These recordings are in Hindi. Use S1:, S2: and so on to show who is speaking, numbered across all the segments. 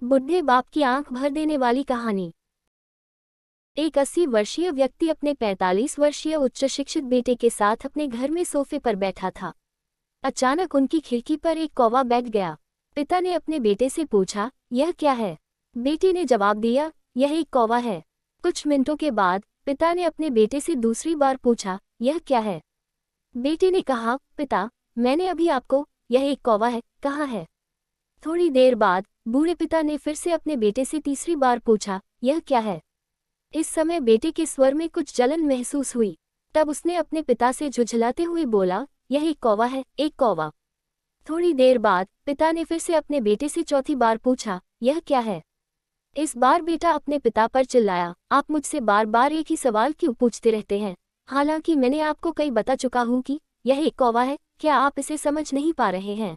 S1: बुढ़े बाप की आंख भर देने वाली कहानी। एक 80 वर्षीय व्यक्ति अपने 45 वर्षीय उच्च शिक्षित बेटे के साथ अपने घर में सोफे पर बैठा था। अचानक उनकी खिड़की पर एक कौवा बैठ गया। पिता ने अपने बेटे से पूछा, यह क्या है? बेटे ने जवाब दिया, यह एक कौवा है। कुछ मिनटों के बाद पिता ने अपने बेटे से दूसरी बार पूछा, यह क्या है? बेटे ने कहा, पिता, मैंने अभी आपको यह एक कौवा है कहा है। थोड़ी देर बाद बूढ़े पिता ने फिर से अपने बेटे से तीसरी बार पूछा, यह क्या है? इस समय बेटे के स्वर में कुछ जलन महसूस हुई। तब उसने अपने पिता से झुझलाते हुए बोला, यह एक कौवा है, एक कौवा। थोड़ी देर बाद पिता ने फिर से अपने बेटे से चौथी बार पूछा, यह क्या है? इस बार बेटा अपने पिता पर चिल्लाया, आप मुझसे बार बार एक ही सवाल क्यों पूछते रहते हैं? हालांकि मैंने आपको कई बता चुका हूं कि यह एक कौवा है, क्या आप इसे समझ नहीं पा रहे हैं?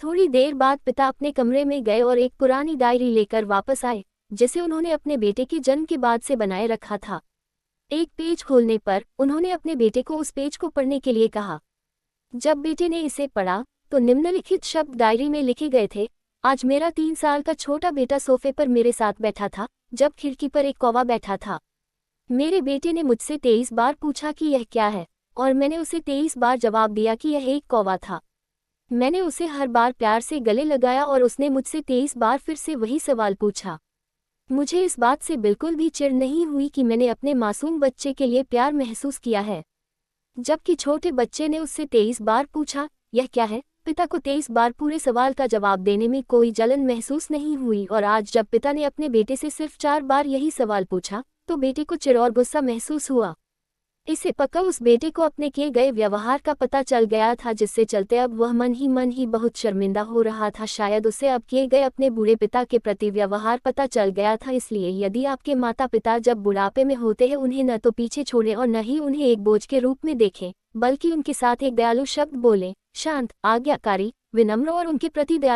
S1: थोड़ी देर बाद पिता अपने कमरे में गए और एक पुरानी डायरी लेकर वापस आए, जिसे उन्होंने अपने बेटे के जन्म के बाद से बनाए रखा था। एक पेज खोलने पर उन्होंने अपने बेटे को उस पेज को पढ़ने के लिए कहा। जब बेटे ने इसे पढ़ा तो निम्नलिखित शब्द डायरी में लिखे गए थे, आज मेरा 3 साल का छोटा बेटा सोफे पर मेरे साथ बैठा था, जब खिड़की पर एक कौवा बैठा था। मेरे बेटे ने मुझसे 23 बार पूछा कि यह क्या है, और मैंने उसे 23 बार जवाब दिया कि यह एक कौवा था। मैंने उसे हर बार प्यार से गले लगाया और उसने मुझसे 23 बार फिर से वही सवाल पूछा। मुझे इस बात से बिल्कुल भी चिढ़ नहीं हुई कि मैंने अपने मासूम बच्चे के लिए प्यार महसूस किया है। जबकि छोटे बच्चे ने उससे 23 बार पूछा, यह क्या है? पिता को 23 बार पूरे सवाल का जवाब देने में कोई जलन महसूस नहीं हुई, और आज जब पिता ने अपने बेटे से सिर्फ 4 बार यही सवाल पूछा तो बेटे को चिढ़ और गुस्सा महसूस हुआ। इसे पक्का उस बेटे को अपने किए गए व्यवहार का पता चल गया था, जिससे चलते अब वह मन ही बहुत शर्मिंदा हो रहा था। शायद उसे अब किए गए अपने बूढ़े पिता के प्रति व्यवहार पता चल गया था। इसलिए यदि आपके माता पिता जब बुढ़ापे में होते हैं, उन्हें न तो पीछे छोड़ें और न ही उन्हें एक बोझ के रूप में देखें, बल्कि उनके साथ एक दयालु शब्द बोलें, शांत, आज्ञाकारी, विनम्र और उनके प्रति दयालु